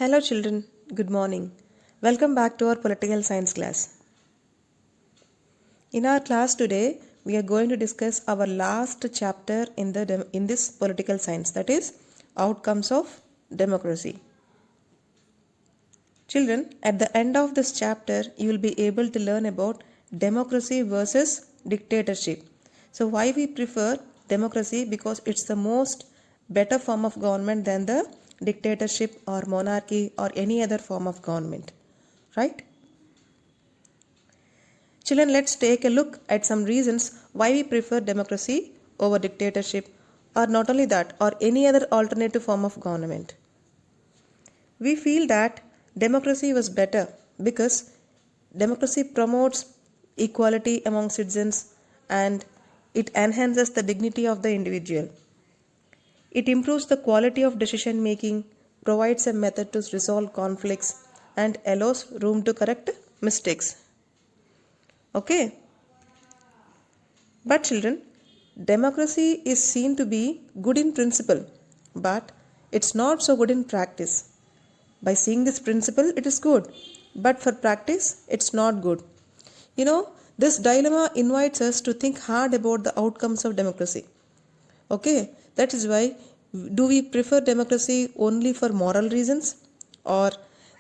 Hello children, good morning. Welcome back to our political science class. In our class today, we are going to discuss our last chapter in this political science, that is outcomes of democracy. Children, at the end of this chapter, you will be able to learn about democracy versus dictatorship. So why we prefer democracy? Because it's the most better form of government than the dictatorship or monarchy or any other form of government. Right? Children, let's take a look at some reasons why we prefer democracy over dictatorship, or not only that, or any other alternative form of government. We feel that democracy was better because democracy promotes equality among citizens and it enhances the dignity of the individual. It improves the quality of decision making, provides a method to resolve conflicts, and allows room to correct mistakes. Okay? But children, democracy is seen to be good in principle, but it's not so good in practice. By seeing this principle, it is good, but for practice, it's not good. This dilemma invites us to think hard about the outcomes of democracy. Okay, that is why do we prefer democracy only for moral reasons, or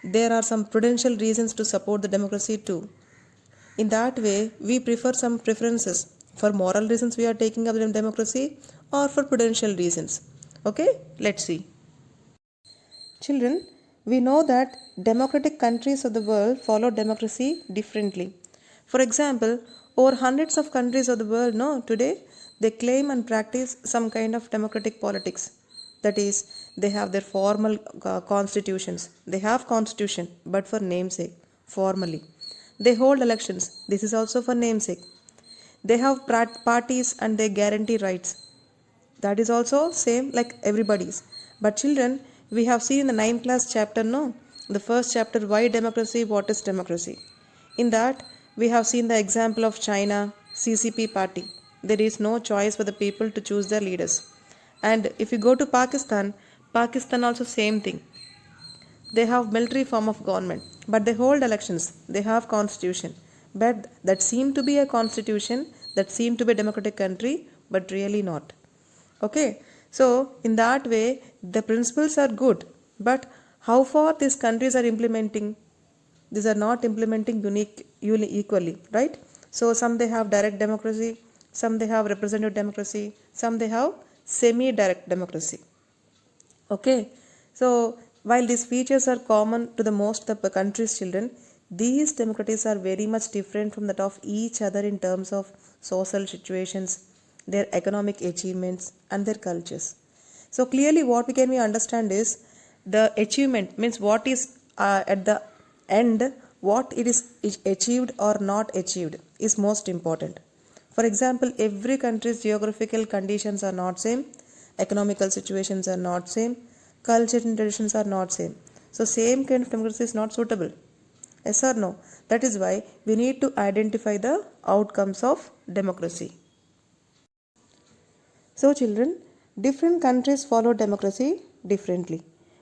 there are some prudential reasons to support the democracy too? In that way, we prefer some preferences. For moral reasons, we are taking up democracy, or for prudential reasons. Okay, let's see. Children, we know that democratic countries of the world follow democracy differently. For example, over hundreds of countries of the world today they claim and practice some kind of democratic politics. That is, they have their formal constitutions. They have constitution, but for namesake, formally. They hold elections. This is also for namesake. They have parties and they guarantee rights. That is also same like everybody's. But children, we have seen in the 9th class chapter, no? The first chapter, why democracy, what is democracy? In that, we have seen the example of China, CCP party. There is no choice for the people to choose their leaders. And if you go to Pakistan, Pakistan also same thing. They have military form of government, but they hold elections. They have constitution. But that seem to be a constitution, that seem to be a democratic country, but really not. Okay, so in that way, the principles are good, but how far these countries are implementing? These are not implementing equally, right? So some they have direct democracy, some they have representative democracy, some they have semi-direct democracy. Okay, so while these features are common to the most of the country's children, these democracies are very much different from that of each other in terms of social situations, their economic achievements, and their cultures. So clearly, what we understand is the achievement means what is at the end, what it is achieved or not achieved is most important. For example, every country's geographical conditions are not same, economical situations are not same, culture and traditions are not same. So same kind of democracy is not suitable. Yes or no? That is why we need to identify the outcomes of democracy. So children, different countries follow democracy differently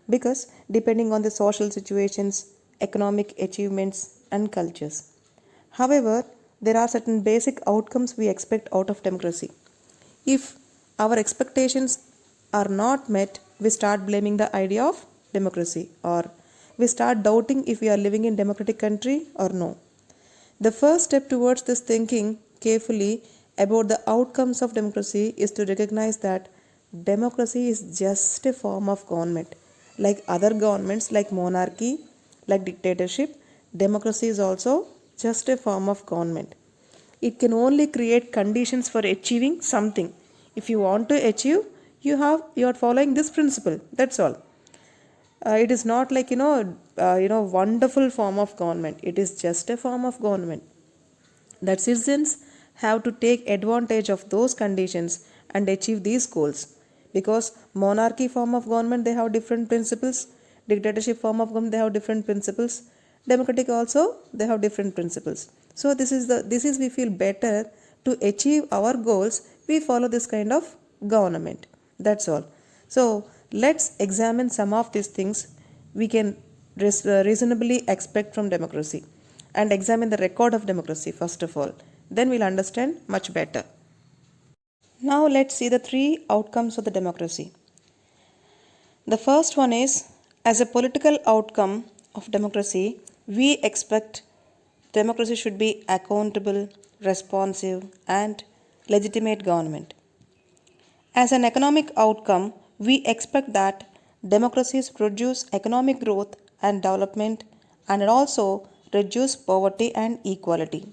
because depending on the social situations, economic achievements and cultures. However, there are certain basic outcomes we expect out of democracy. If our expectations are not met, we start blaming the idea of democracy, or we start doubting if we are living in democratic country or no. The first step towards this thinking carefully about the outcomes of democracy is to recognize that democracy is just a form of government. Like other governments like monarchy, like dictatorship, democracy is also just a form of government. It can only create conditions for achieving something. If you want to achieve, you are following this principle. That's all. It is not like wonderful form of government. It is just a form of government that citizens have to take advantage of those conditions and achieve these goals. Because monarchy form of government they have different principles, dictatorship form of government they have different principles, democratic also they have different principles. So this is we feel better to achieve our goals, we follow this kind of government. That's all. So let's examine some of these things we can reasonably expect from democracy, and examine the record of democracy first of all. Then we'll understand much better. Now let's see the three outcomes of the democracy. The first one is, as a political outcome of democracy, we expect democracy should be accountable, responsive, and legitimate government. As an economic outcome, we expect that democracies produce economic growth and development and also reduce poverty and inequality.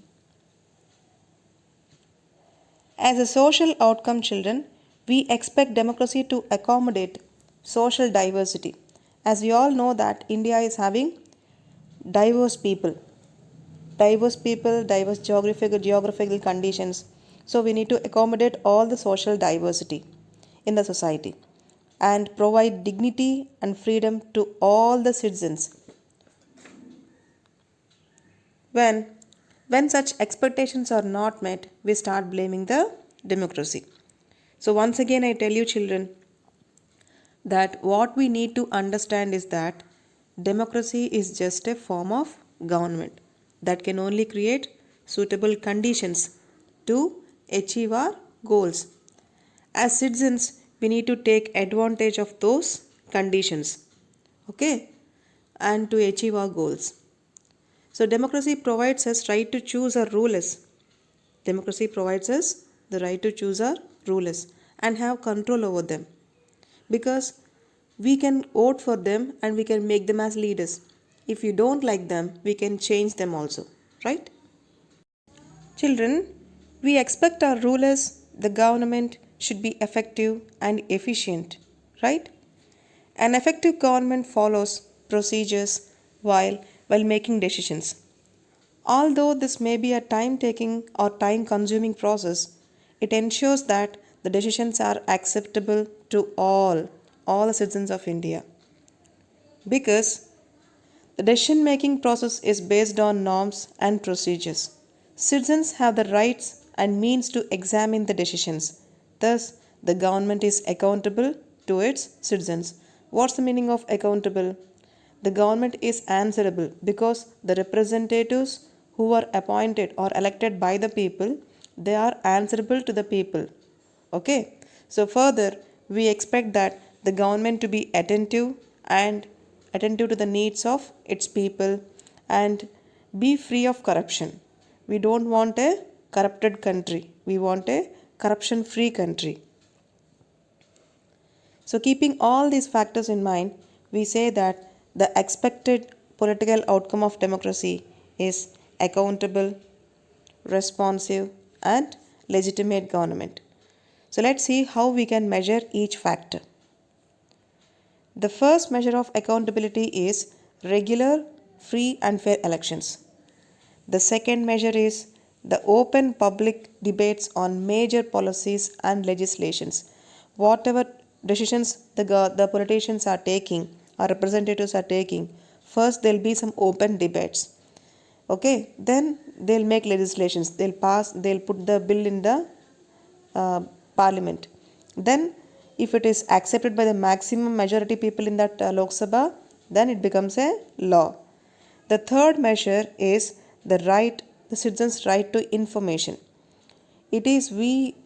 As a social outcome, children, we expect democracy to accommodate social diversity. As we all know that India is having diverse people, diverse geographical conditions. So we need to accommodate all the social diversity in the society and provide dignity and freedom to all the citizens. When such expectations are not met, we start blaming the democracy. So once again I tell you children that what we need to understand is that democracy is just a form of government that can only create suitable conditions to achieve our goals. As citizens, we need to take advantage of those conditions, okay, and to achieve our goals. So democracy provides us right to choose our rulers. Democracy provides us the right to choose our rulers and have control over them, because we can vote for them and we can make them as leaders. If you don't like them, we can change them also, right? Children, we expect our rulers, the government, should be effective and efficient, right? An effective government follows procedures while making decisions. Although this may be a time taking or time consuming process, it ensures that the decisions are acceptable to all the citizens of India. Because the decision making process is based on norms and procedures. Citizens have the rights and means to examine the decisions. Thus, the government is accountable to its citizens. What's the meaning of accountable? The government is answerable because the representatives who are appointed or elected by the people, they are answerable to the people. Okay? So further, we expect that the government to be attentive to the needs of its people and be free of corruption. We don't want a corrupted country. We want a corruption free country. So keeping all these factors in mind, we say that the expected political outcome of democracy is accountable, responsive, and legitimate government. So let's see how we can measure each factor. The first measure of accountability is regular, free, and fair elections. The second measure is the open public debates on major policies and legislations. Whatever decisions the politicians are taking, our representatives are taking, first there will be some open debates. Okay, then they'll make legislations, they'll put the bill in the parliament. Then if it is accepted by the maximum majority people in that Lok Sabha, then it becomes a law. The third measure is the citizens' right to information. It is we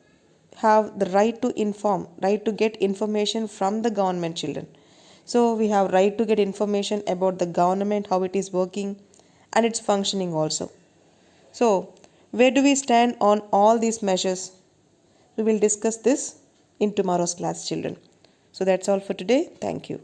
have the right to inform, right to get information from the government, children. So we have right to get information about the government, how it is working and its functioning also. So where do we stand on all these measures? We will discuss this in tomorrow's class, children. So that's all for today. Thank you.